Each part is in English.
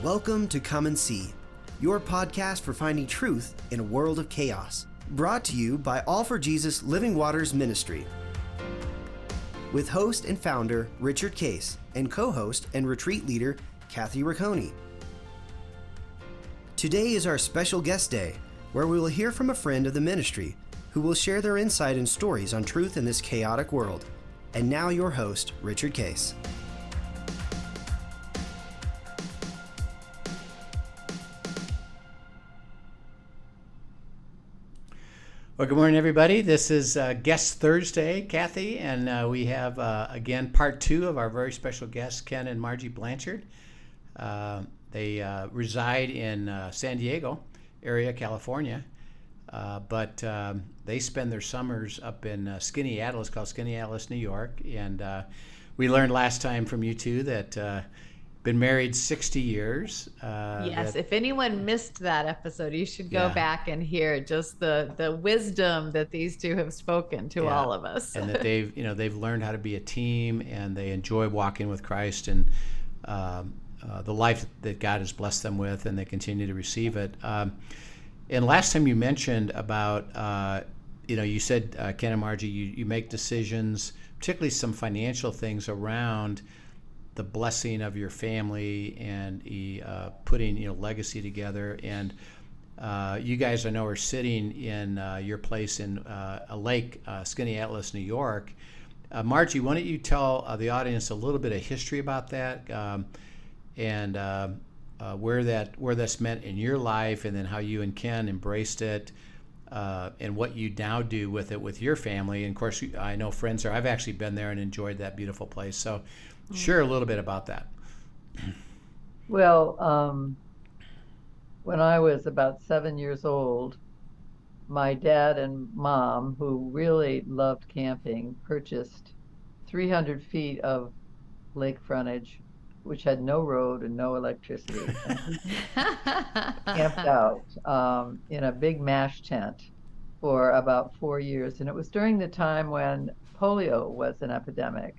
Welcome to Come and See, your podcast for finding truth in a world of chaos. Brought to you by All for Jesus Living Waters Ministry. With host and founder Richard Case and co-host and retreat leader Kathy Ricconi. Today is our special guest day, where we will hear from a friend of the ministry who will share their insight and stories on truth in this chaotic world. And now your host, Richard Case. Well, good morning, everybody. This is Guest Thursday, Kathy, and we have, again, part two of our very special guests, Ken and Margie Blanchard. They reside in San Diego area, California, but they spend their summers up in Skaneateles, called Skaneateles, New York, and we learned last time from you two that been married 60 years. Yes, if anyone missed that episode, you should go back and hear just the wisdom that these two have spoken to all of us. And that they've learned how to be a team, and they enjoy walking with Christ and the life that God has blessed them with, and they continue to receive it. And last time you mentioned about, you said, Ken and Margie, you make decisions, particularly some financial things around the blessing of your family and putting legacy together. And you guys, I know, are sitting in your place in a lake, Skaneateles, New York. Margie, why don't you tell the audience a little bit of history about that, and where that's meant in your life, and then how you and Ken embraced it, and what you now do with it with your family. And of course, I know friends are. I've actually been there and enjoyed that beautiful place. So share a little bit about that. Well, when I was about 7 years old, my dad and mom, who really loved camping, purchased 300 feet of lake frontage, which had no road and no electricity. And we camped out in a big MASH tent for about 4 years. And it was during the time when polio was an epidemic.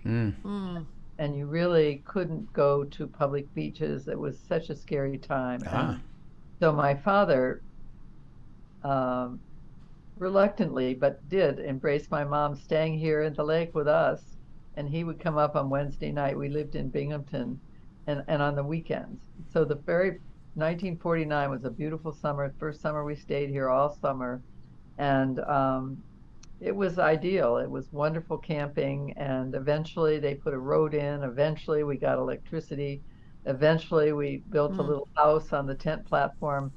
And you really couldn't go to public beaches. It was such a scary time. So my father, reluctantly, but did embrace my mom staying here in the lake with us. And he would come up on Wednesday night. We lived in Binghamton, and on the weekends. So the very 1949 was a beautiful summer. First summer we stayed here all summer. And it was ideal. It was wonderful camping, and eventually they put a road in. Eventually we got electricity. Eventually we built a little house on the tent platform.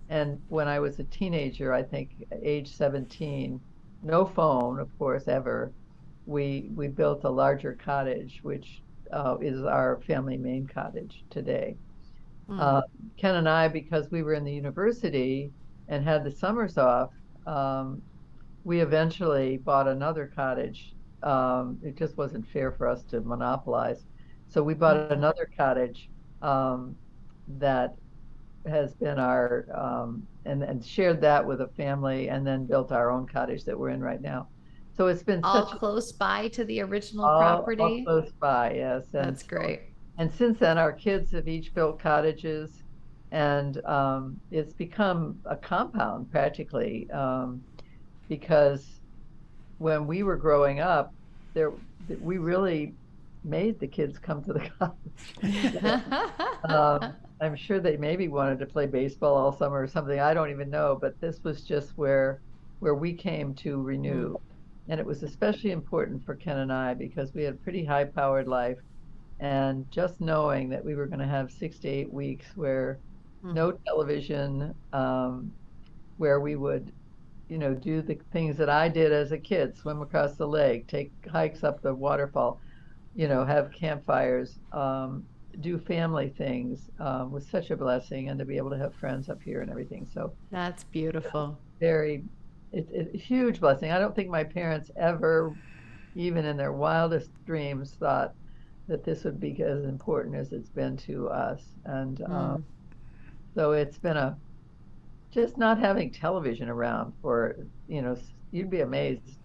And when I was a teenager, I think age 17, no phone, of course, ever, we built a larger cottage, which is our family main cottage today. Ken and I, because we were in the university and had the summers off, we eventually bought another cottage. It just wasn't fair for us to monopolize. So we bought another cottage that has been our, and shared that with a family, and then built our own cottage that we're in right now. So it's been all close by to the original property? All close by, yes. And that's great. And since then, our kids have each built cottages, and it's become a compound practically. Because when we were growing up, we really made the kids come to the cottage. I'm sure they maybe wanted to play baseball all summer or something. I don't even know, but this was just where we came to renew. And it was especially important for Ken and I because we had a pretty high-powered life, and just knowing that we were going to have 6 to 8 weeks where no television, where we would do the things that I did as a kid: swim across the lake, take hikes up the waterfall, have campfires, do family things, was such a blessing, and to be able to have friends up here and everything. So that's beautiful. It's a huge blessing. I don't think my parents ever, even in their wildest dreams, thought that this would be as important as it's been to us. And so it's been just not having television around for, you'd be amazed,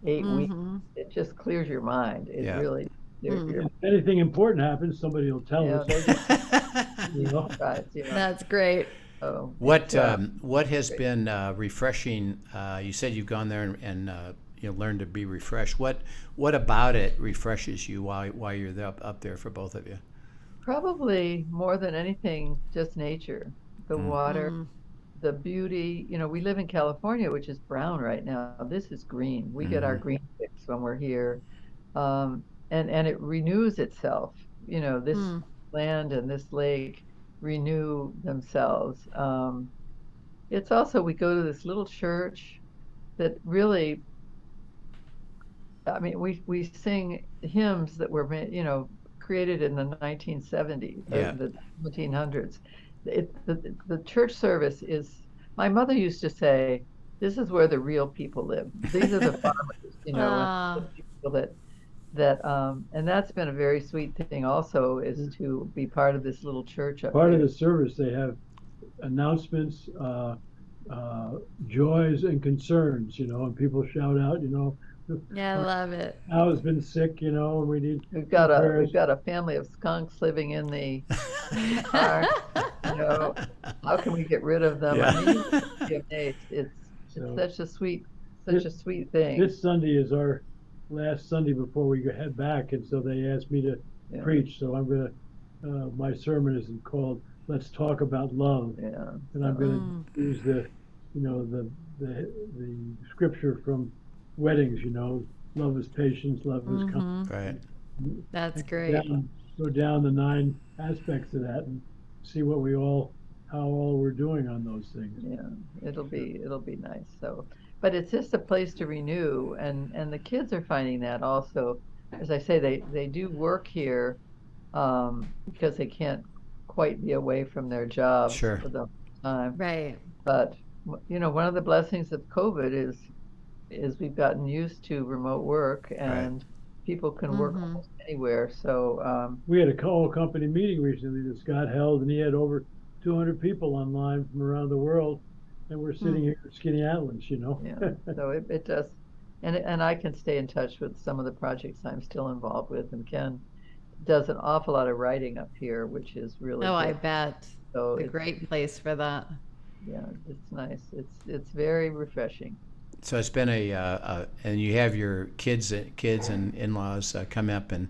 8 weeks. It just clears your mind. It really You're, If anything important happens, somebody will tell yeah, us. they just You know? surprised, you know. That's great. So What it's, what has been refreshing? You said you've gone there and learned to be refreshed. What about it refreshes you while you're up there for both of you? probably more than anything, just nature, the water, Mm. the beauty. You know, we live in California, which is brown right now. This is green. We get our green fix when we're here, and it renews itself. You know, this Mm. land and this lake renew themselves. It's also, we go to this little church that really, I mean, we sing hymns that were created in the 1970s, Yeah. the 1700s. The church service is, my mother used to say, this is where the real people live. These are the farmers, and Ah. the people and that's been a very sweet thing also, is to be part of this little church up Part of here. the service, they have announcements, joys and concerns, and people shout out, Yeah, I love it. Al has been sick, and we need We've prayers. got a family of skunks living in the car. You know, how can we get rid of them? Yeah. I mean, you'd be amazed. It's So such a sweet thing. this Sunday is our last Sunday before we head back, and so they asked me to Yeah. preach. So I'm gonna, my sermon is called "Let's Talk About Love," Yeah. and I'm gonna use the scripture from weddings. Love is patience, love is kind. Right. That's great. Go down the 9 aspects of that and see how all we're doing on those things. Yeah, it'll be nice. So, but it's just a place to renew, and the kids are finding that also. As I say, they do work here, because they can't quite be away from their jobs Sure. for the time. Right. But one of the blessings of COVID is we've gotten used to remote work, and people can work almost anywhere. So We had a whole company meeting recently that Scott held, and he had over 200 people online from around the world, and we're sitting here at Skinny Atlas, yeah, so it does, and I can stay in touch with some of the projects I'm still involved with, and Ken does an awful lot of writing up here, which is really Oh, I good. bet. So It's a it's, great place for that. yeah, it's nice. It's very refreshing. So it's been and you have your kids and in-laws come up, and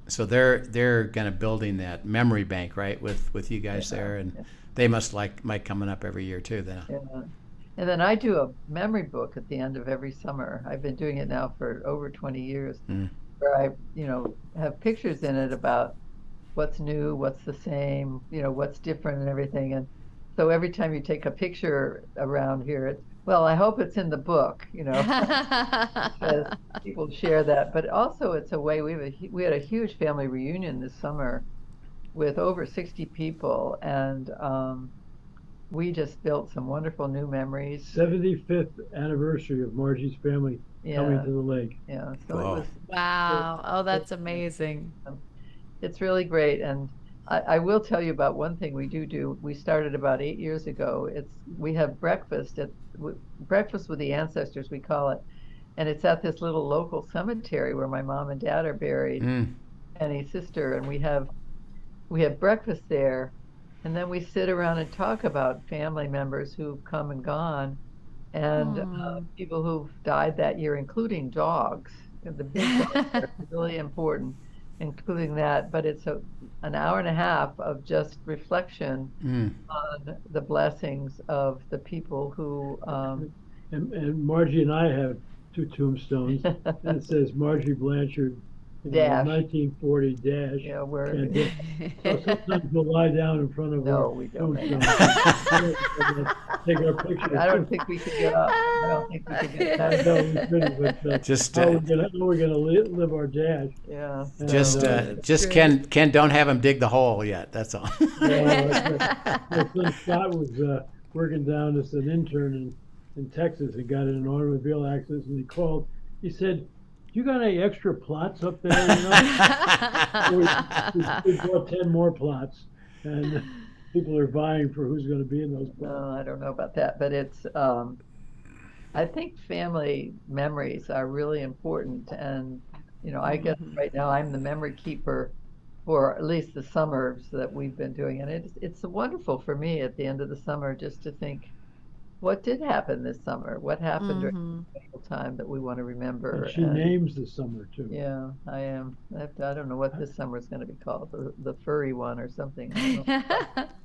so they're kind of building that memory bank, right, with you guys there, and they must like coming up every year too. Then. Yeah. And then I do a memory book at the end of every summer. I've been doing it now for over 20 years, where I, have pictures in it about what's new, what's the same, what's different and everything. And so every time you take a picture around here, well, I hope it's in the book, because people share that. But also it's a way, we had a huge family reunion this summer with over 60 people, and we just built some wonderful new memories. 75th anniversary of Margie's family coming to the lake. Yeah, so Wow. it was. Wow. Oh, that's amazing. It's really great, and I will tell you about one thing we do. We started about 8 years ago. We have breakfast breakfast with the ancestors, we call it, and it's at this little local cemetery where my mom and dad are buried, and his sister, and we have breakfast there, and then we sit around and talk about family members who've come and gone, and people who've died that year, including dogs. The big dogs are really important, including that. But it's an hour and a half of just reflection on the blessings of the people who. And Margie and I have 2 tombstones, and it says Margie Blanchard, Dash. 1940 dash. Yeah, we're. And so sometimes we'll lie down in front of No, our we don't. tombstone. Take our picture. I don't think we could get up. I don't think we could get I that. know we couldn't, but Just how are we gonna live our dash? Yeah. And, just Ken, don't have him dig the hole yet. That's all. My son Scott was working down as an intern in Texas and got in an automobile accident, and he called. He said, "You got any extra plots up there?" We bought 10 more plots, and people are vying for who's going to be in those plots. No, I don't know about that, but it's. I think family memories are really important, and I guess right now I'm the memory keeper for at least the summers that we've been doing. And it's wonderful for me at the end of the summer just to think, what did happen this summer? What happened during the time that we want to remember? And she names the summer too. Yeah, I am. I don't know what this summer is going to be called, the furry one or something. I don't know.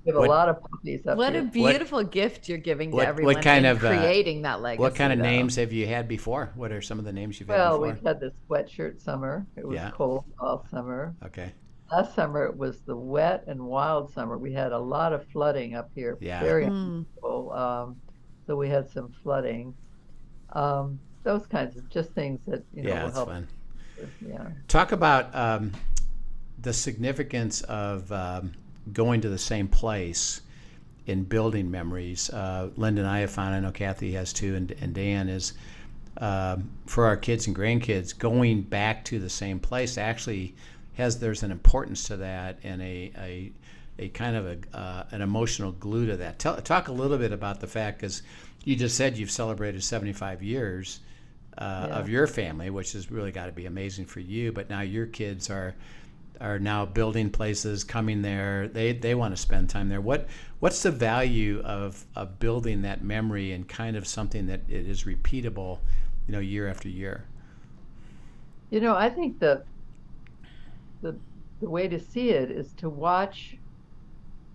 We have a lot of puppies up What here. a beautiful gift you're giving to what everyone kind in of, creating that legacy. What kind of though. names have you had before? What are some of the names you've had Well, before? we've had this sweatshirt summer. It was cold all summer. Okay. Last summer it was the wet and wild summer. We had a lot of flooding up here. Yeah. Very unusual. So we had some flooding. Those kinds of just things that will that's help. fun. Yeah. Talk about the significance of going to the same place in building memories. Linda and I have found, I know Kathy has too, and Dan, is for our kids and grandkids, going back to the same place actually there's an importance to that, and a kind of an emotional glue to that. Talk a little bit about the fact, because you just said you've celebrated 75 years of your family, which has really got to be amazing for you. But now your kids are now building places, coming there. They want to spend time there. What's the value of building that memory and kind of something that it is repeatable, year after year? I think the way to see it is to watch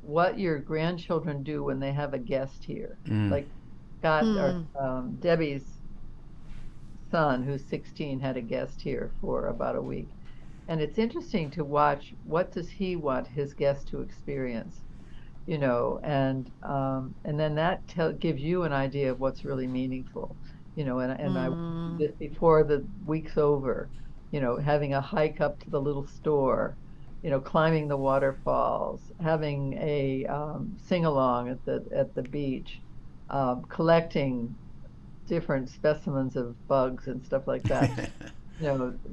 what your grandchildren do when they have a guest here. Like Debbie's son, who's 16, had a guest here for about a week. And it's interesting to watch, what does he want his guest to experience? And then that gives you an idea of what's really meaningful. I did this before the week's over, having a hike up to the little store, climbing the waterfalls, having a sing-along at the beach, collecting different specimens of bugs and stuff like that.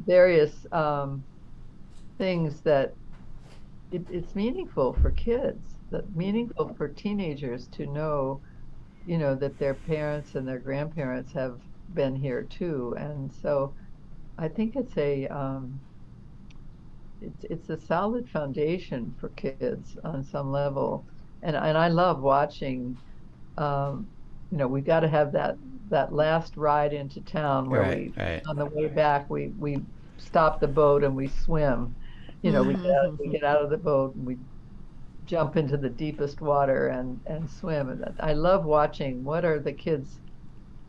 Various things that it's meaningful for kids, that meaningful for teenagers to know, that their parents and their grandparents have been here too. And so I think it's a solid foundation for kids on some level. And I love watching, we've got to have that last ride into town where on the way back, we stop the boat and we swim. We get out of the boat and we jump into the deepest water and swim. And I love watching what are the kids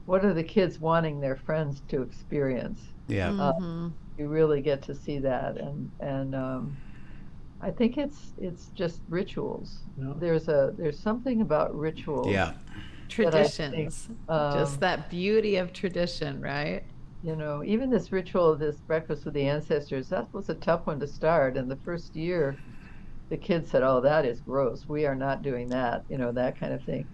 wanting their friends to experience. Yeah. You really get to see that, and I think it's just rituals. Yeah. There's something about rituals. Yeah. Traditions. Just that beauty of tradition, right? Even this ritual of this breakfast with the ancestors, that was a tough one to start. And the first year, the kids said, "Oh, that is gross. We are not doing that," that kind of thing.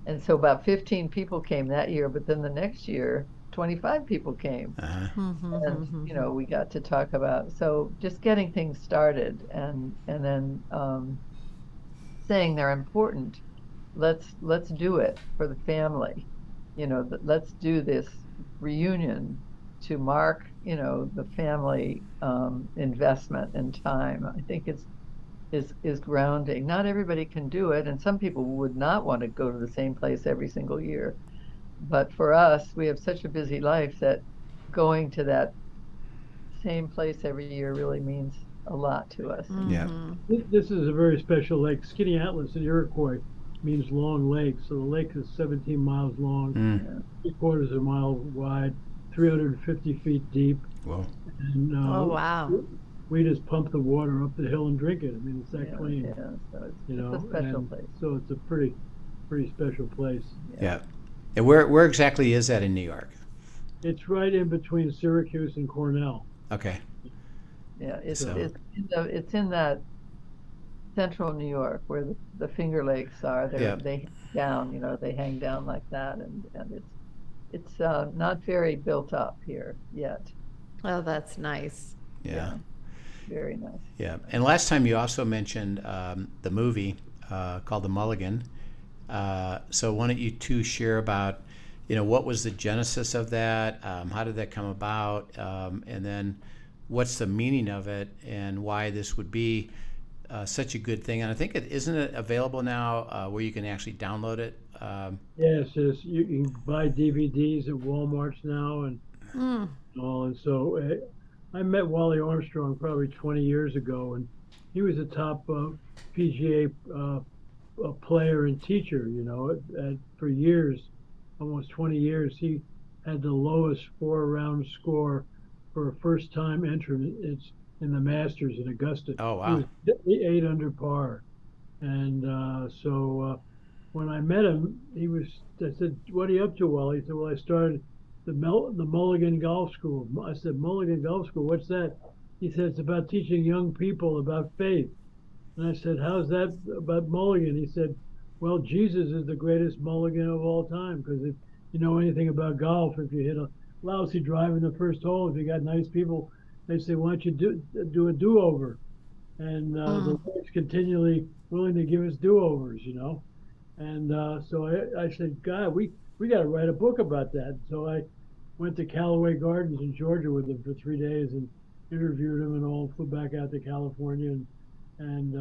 And so about 15 people came that year, but then the next year, 25 people came. And, we got to talk about, so just getting things started and then saying they're important. Let's do it for the family. Let's do this reunion to mark, the family investment and time. I think is grounding. Not everybody can do it, and some people would not want to go to the same place every single year. But for us, we have such a busy life that going to that same place every year really means a lot to us. Yeah. This is a very special lake. Skinny Atlas in Iroquois means long lake. So the lake is 17 miles long, 3/4 of a mile wide, 350 feet deep. Whoa. And, oh, wow. We just pump the water up the hill and drink it. I mean, it's that clean. Yeah, so it's a special place. So it's a pretty special place. Yeah. And where exactly is that in New York? It's right in between Syracuse and Cornell. Okay. Yeah, it's in that central New York where the Finger Lakes are. They hang down, they hang down like that, and it's not very built up here yet. Oh, that's nice. Yeah. Very nice. Yeah. And last time you also mentioned the movie called The Mulligan. So why don't you two share about, what was the genesis of that? How did that come about? And then what's the meaning of it and why this would be such a good thing. And I think isn't it available now where you can actually download it? Yes, you can buy DVDs at Walmart's now and all. And so I met Wally Armstrong probably 20 years ago, and he was a top PGA player and teacher. For years, almost 20 years, he had the lowest 4-round score for a first-time entrant. It's in the Masters in Augusta. Oh, wow. He was 8 under par, and so when I met him, I said, "What are you up to, Wally?" He said, "Well, I started the Mulligan Golf School." I said, "Mulligan Golf School? What's that?" He said, "It's about teaching young people about faith." And I said, "How's that about Mulligan?" He said, "Well, Jesus is the greatest mulligan of all time, because if you know anything about golf, if you hit a lousy drive in the first hole, if you got nice people, they say, why don't you do a do-over?" And the Lord's continually willing to give us do-overs, And so I said, "God, we got to write a book about that." So I went to Callaway Gardens in Georgia with him for 3 days and interviewed him and all, flew back out to California and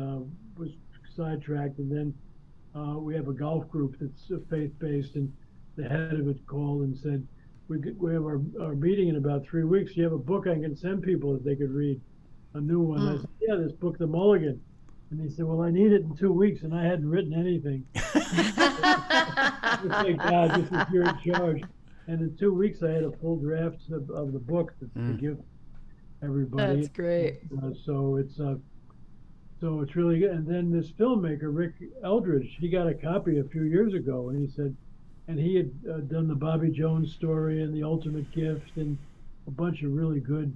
was sidetracked. And then we have a golf group that's faith-based, and the head of it called and said, we have our meeting in about 3 weeks. You have a book I can send people that they could read, a new one. I said, "Yeah, this book, The Mulligan." And he said, "Well, I need it in 2 weeks," and I hadn't written anything. Thank God, this is you're in charge. And in 2 weeks, I had a full draft of the book to give everybody. That's great. So it's really good. And then this filmmaker, Rick Eldridge, he got a copy a few years ago, and he said, and he had done the Bobby Jones story and The Ultimate Gift and a bunch of really good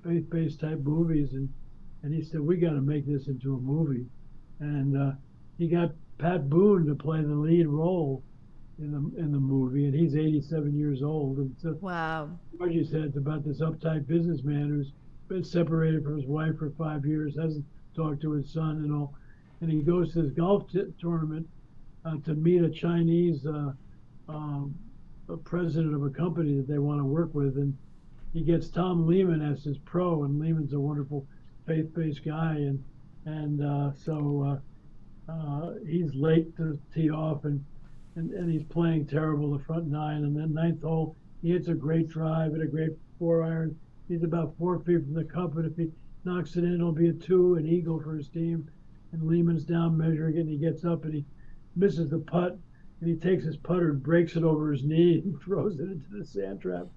faith-based type movies, and he said, "We got to make this into a movie." And he got Pat Boone to play the lead role in the movie, and he's 87 years old. And so Wow. Margie said it's about this uptight businessman who's been separated from his wife for 5 years, hasn't talked to his son and all, and he goes to this golf tournament to meet a Chinese a president of a company that they want to work with, and he gets Tom Lehman as his pro, and Lehman's a wonderful faith-based guy, and so he's late to tee off, and he's playing terrible the front 9, and then 9th hole he hits a great drive and a great 4-iron. He's about 4 feet from the cup, and if he knocks it in, it'll be a 2, an eagle for his team. And Lehman's down measuring it, and he gets up and he misses the putt, and he takes his putter and breaks it over his knee and throws it into the sand trap.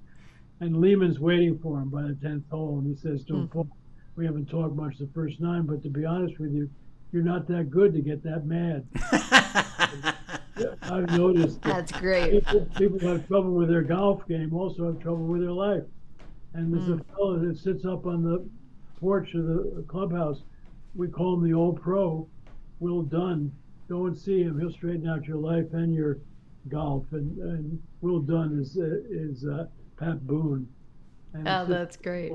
And Lehman's waiting for him by the 10th hole, and he says to him, "Paul, we haven't talked much the first 9, but to be honest with you, you're not that good to get that mad." I've noticed That's great. People have trouble with their golf game, also have trouble with their life. And there's a fellow that sits up on the porch of the clubhouse. We call him the old pro, Will Dunn. Go and see him. He'll straighten out your life and your golf. And Will Dunn is Pat Boone. And That's great.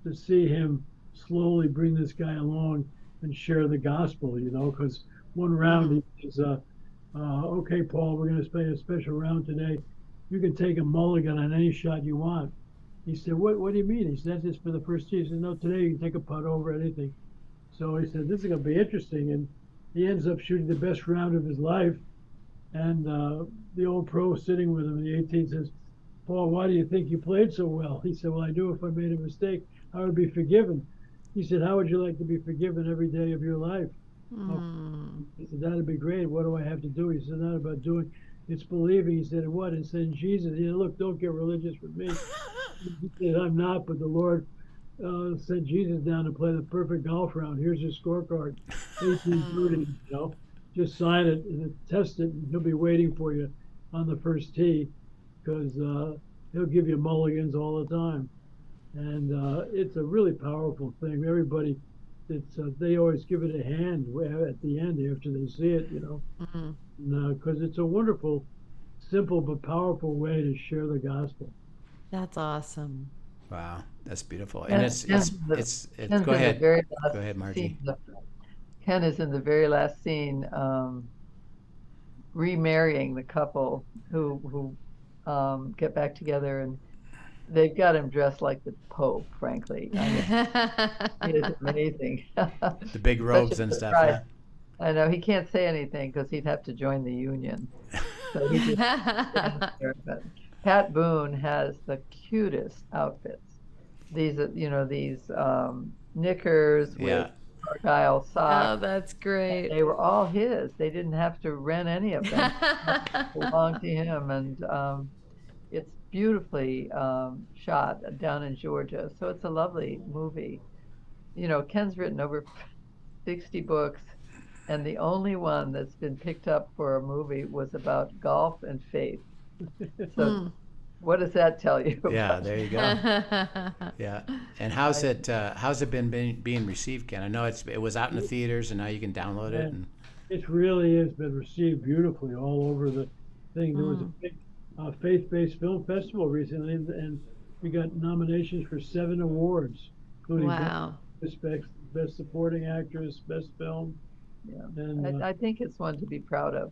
To see him slowly bring this guy along and share the gospel, because one round he says, "Okay, Paul, we're going to play a special round today. You can take a mulligan on any shot you want." He said, what do you mean?" He said, "That's just for the first tee." He said, "No, today you can take a putt over anything." So he said, "This is going to be interesting." And he ends up shooting the best round of his life. And the old pro sitting with him in the 18th says, "Paul, why do you think you played so well?" He said, "Well, I knew if I made a mistake, I would be forgiven." He said, "How would you like to be forgiven every day of your life?" He said, "That'd be great. What do I have to do?" He said, "Not about doing, it's believing." He said, "What?" He said, "Jesus." He said, "Look, don't get religious with me." He said, "I'm not, but the Lord sent Jesus down to play the perfect golf round. Here's your scorecard, 1830, just sign it and test it, and he'll be waiting for you on the first tee, because he'll give you mulligans all the time." And it's a really powerful thing. Everybody, they always give it a hand at the end after they see it, because it's a wonderful, simple but powerful way to share the gospel. That's awesome. Wow, that's beautiful. And it's go ahead. Go ahead, Margie. Ken is in the very last scene, remarrying the couple who get back together, they've got him dressed like the Pope, frankly. I mean, he is amazing. The big Such robes a and stuff. surprise. Yeah. I know he can't say anything because he'd have to join the union. So he just stands there. But Pat Boone has the cutest outfits. These, these knickers Yeah. with argyle Oh, socks. that's great. They were all his. They didn't have to rent any of them. They belonged to him, and it's beautifully shot down in Georgia. So it's a lovely movie. Ken's written over 60 books, and the only one that's been picked up for a movie was about golf and faith. So what does that tell you? Yeah, there you go. Yeah. And how's it been being received, Ken? I know it was out in the theaters, and now you can download it. And It really has been received beautifully all over the thing. There was a big faith-based film festival recently, and we got nominations for 7 awards, including Wow. best supporting actress, best film. Yeah. And I think it's one to be proud of.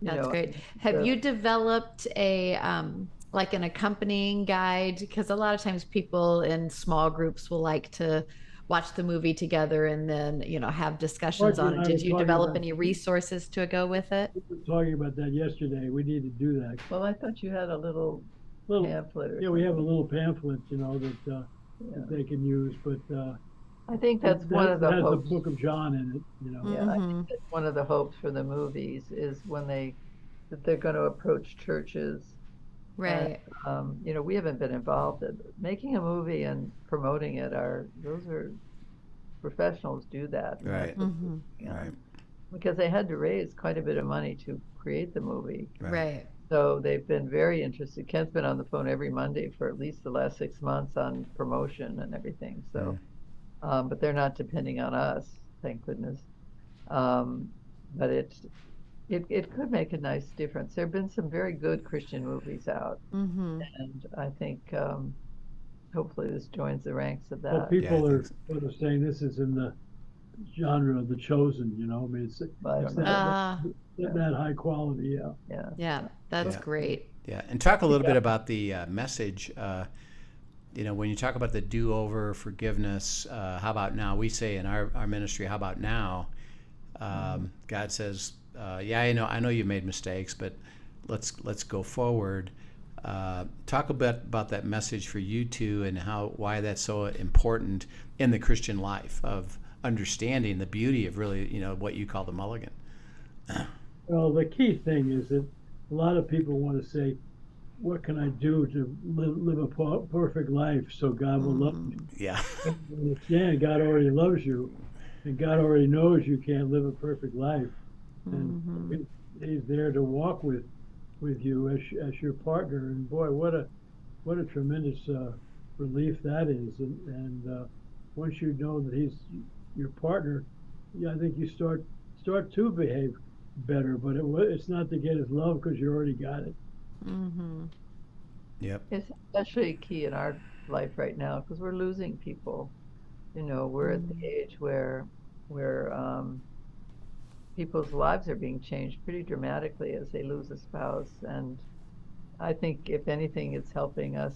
That's great. Have you developed a like an accompanying guide? Because a lot of times people in small groups will like to watch the movie together and then, have discussions Margie on and it. I Did were you talking develop about- any resources to go with it? we were talking about that yesterday. We need to do that. Well, I thought you had a little pamphlet or Yeah, we have a something. little pamphlet, that they can use, but I think that's one of the has the hopes. Book of John in it. Yeah, I think that's one of the hopes for the movies is that they're going to approach churches. Right. And, we haven't been involved in making a movie and promoting it. Those are professionals do that. Right. Right. Because they had to raise quite a bit of money to create the movie. Right. So they've been very interested. Ken's been on the phone every Monday for at least the last 6 months on promotion and everything. So, but they're not depending on us, thank goodness. But it could make a nice difference. There have been some very good Christian movies out, and I think hopefully this joins the ranks of Well, that. people are sort of saying this is in the genre of The Chosen, I mean, it's I don't know. that high quality, Yeah, that's Yeah. great. Yeah. And talk a little bit about the message. When you talk about the do-over, forgiveness, how about now? We say in our ministry, how about now? God says, I know you made mistakes, but let's go forward. Talk a bit about that message for you two and why that's so important in the Christian life of understanding the beauty of really, what you call the Mulligan. Well, the key thing is that a lot of people want to say, what can I do to live a perfect life so God will love me? Yeah. Understand, God already loves you, and God already knows you can't live a perfect life, and He's there to walk with you as your partner. And boy, what a tremendous relief that is. And once you know that He's your partner, I think you start to behave better. But it's not to get His love because you already got it. Yep. It's especially key in our life right now because we're losing people. We're at the age where people's lives are being changed pretty dramatically as they lose a spouse. And I think, if anything, it's helping us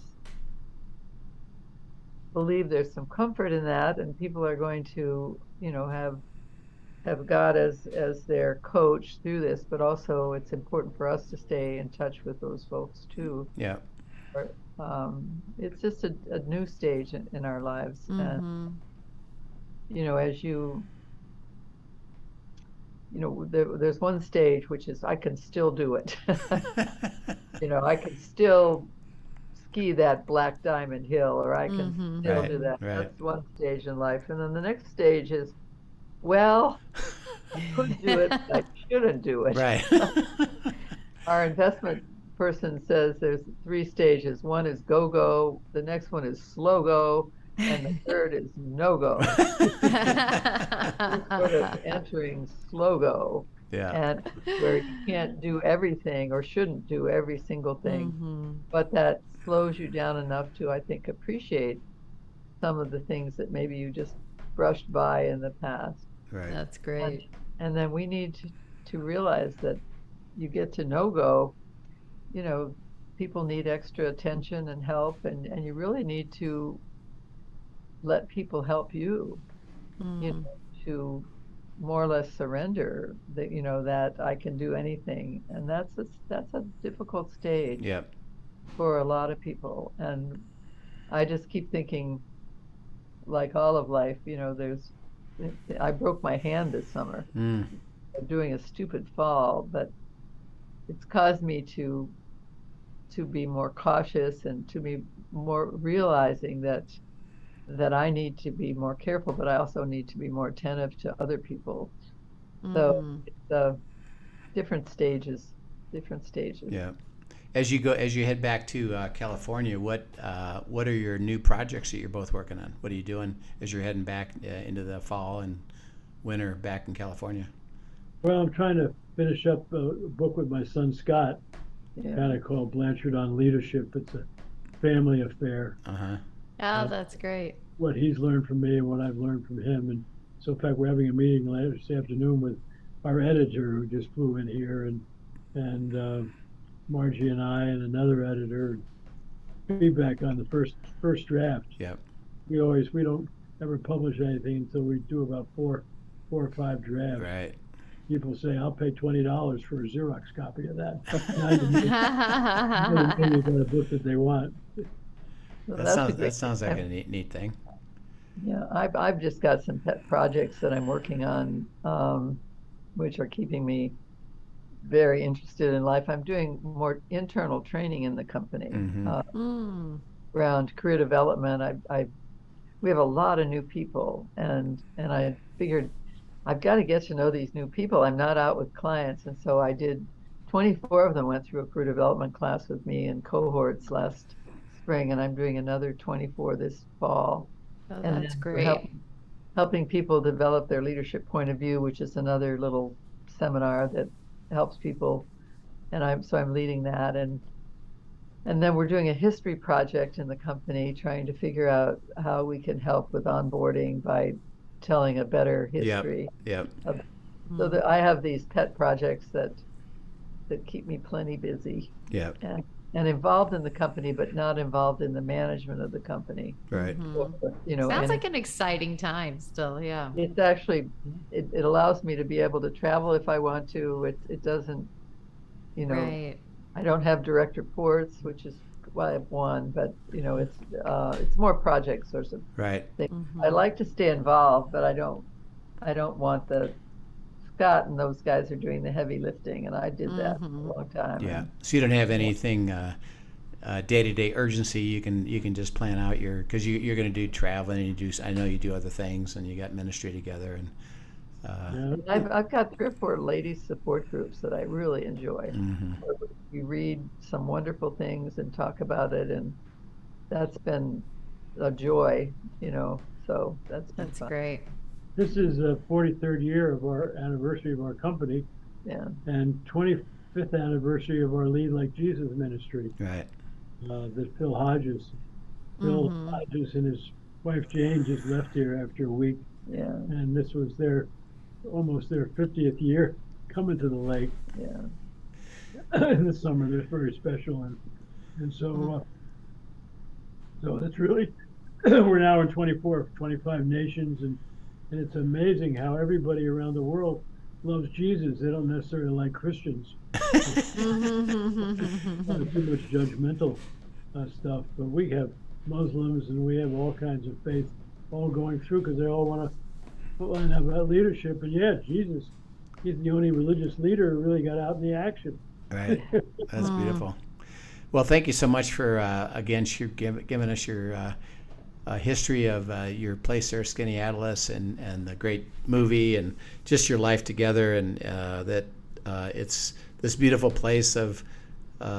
believe there's some comfort in that, and people are going to, have God as their coach through this. But also, it's important for us to stay in touch with those folks too. Yeah. It's just a new stage in our lives, and as there's one stage which is I can still do it. I can still ski that Black Diamond Hill, or I can still do that. Right. That's one stage in life, and then the next stage is, well, I could do it, but I shouldn't do it. Right. Our investment person says there's 3 stages. One is go, the next one is slow go, and the third is no go. Sort of entering slow go, and where you can't do everything or shouldn't do every single thing, but that slows you down enough to, I think, appreciate some of the things that maybe you just brushed by in the past. Right. That's great. And then we need to realize that you get to no go, people need extra attention and help, and you really need to let people help you, you know, to more or less surrender that, you know, that I can do anything. And that's a difficult stage Yep. for a lot of people. And I just keep thinking, like all of life, you know, I broke my hand this summer doing a stupid fall, but it's caused me to be more cautious and to be more realizing that I need to be more careful, but I also need to be more attentive to other people. So it's different stages. Yeah. As you head back to California, what are your new projects that you're both working on? What are you doing as you're heading back into the fall and winter back in California? Well, I'm trying to finish up a book with my son Scott, Yeah. kind of called Blanchard on Leadership. It's a family affair. Uh-huh. Oh, that's great. What he's learned from me and what I've learned from him. And so, in fact, we're having a meeting later this afternoon with our editor who just flew in here, and Margie and I and another editor. Feedback on the first draft. Yep. We don't ever publish anything until we do about four or five drafts. Right. People say, I'll pay $20 for a Xerox copy of that. Maybe got a book that they want. That sounds like a neat thing. Yeah, I've just got some pet projects that I'm working on, which are keeping me very interested in life. I'm doing more internal training in the company around career development. We have a lot of new people, and I figured I've got to get to know these new people. I'm not out with clients, and so I did. 24 of them went through a career development class with me in cohorts last spring, and I'm doing another 24 this fall. Oh, And that's then great. helping people develop their leadership point of view, which is another little seminar that helps people. And I'm leading that, and then we're doing a history project in the company, trying to figure out how we can help with onboarding by telling a better history. Yep. So that I have these pet projects that keep me plenty busy. Yep. And involved in the company, but not involved in the management of the company. Right. You know, Sounds and like an exciting time still, yeah. it's actually it allows me to be able to travel if I want to. It doesn't, you know, Right. I don't have direct reports, which is why I have one, but you know, it's more project sorts of Right. thing. I like to stay involved, but I don't want Scott and those guys are doing the heavy lifting, and I did that for a long time. Yeah. So you don't have anything day-to-day urgency. You can just plan out because you're going to do traveling, and I know you do other things, and you got ministry together, and I've got 3 or 4 ladies support groups that I really enjoy. We read some wonderful things and talk about it, and that's been a joy, you know. So that's That's fun. great. This is the 43rd year of our anniversary of our company, Yeah. and 25th anniversary of our Lead Like Jesus ministry. right. That Phil Hodges and his wife Jane just left here after a week, Yeah. and this was almost their 50th year coming to the lake. Yeah. In the summer. They're very special, and so that's really we're now in 25 nations, and it's amazing how everybody around the world loves Jesus. They don't necessarily like Christians. Not too much judgmental stuff, but we have Muslims and we have all kinds of faith all going through because they all want to have leadership. And yeah, Jesus, he's the only religious leader who really got out in the action. Right. That's beautiful. Well, thank you so much for again giving us your history of your place there, Skinny Atlas, and the great movie, and just your life together, and that it's this beautiful place of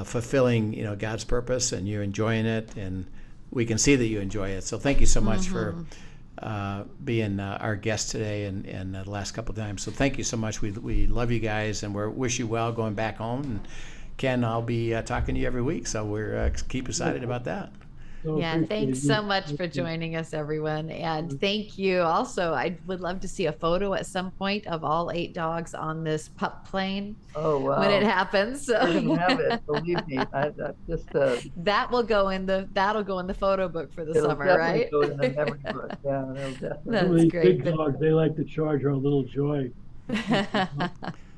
fulfilling, God's purpose, and you're enjoying it, and we can see that you enjoy it. So thank you so much for being our guest today and the last couple of times. So thank you so much. We love you guys, and we wish you well going back home. And Ken, I'll be talking to you every week, so we're keep excited about that. So Yeah, appreciate thanks you. so much Thank for you. joining us, everyone. And thank you. Also, I would love to see a photo at some point of all 8 dogs on this pup plane Oh, when it wow. happens. So We're going to have it. Believe me. I just, that'll go in the photo book for the it'll summer, definitely right? go in the memory book. Yeah, it'll definitely. Some of That's these great. big dogs, they like to charge her a little joy.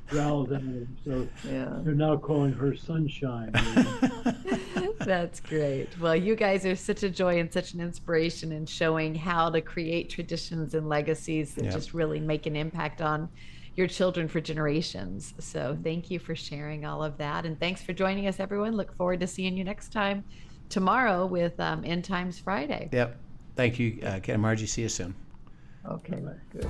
Growls at them. So Yeah. they're now calling her Sunshine. That's great. Well, you guys are such a joy and such an inspiration in showing how to create traditions and legacies that Yep. just really make an impact on your children for generations. So thank you for sharing all of that. And thanks for joining us, everyone. Look forward to seeing you next time tomorrow with End Times Friday. Yep. Thank you, Ken and Margie. See you soon. Okay, good.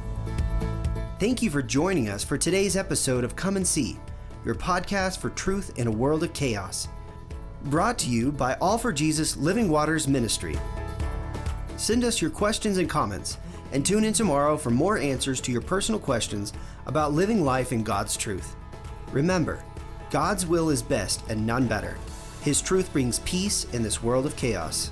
Thank you for joining us for today's episode of Come and See, your podcast for truth in a world of chaos. Brought to you by All for Jesus Living Waters Ministry. Send us your questions and comments, and tune in tomorrow for more answers to your personal questions about living life in God's truth. Remember, God's will is best and none better. His truth brings peace in this world of chaos.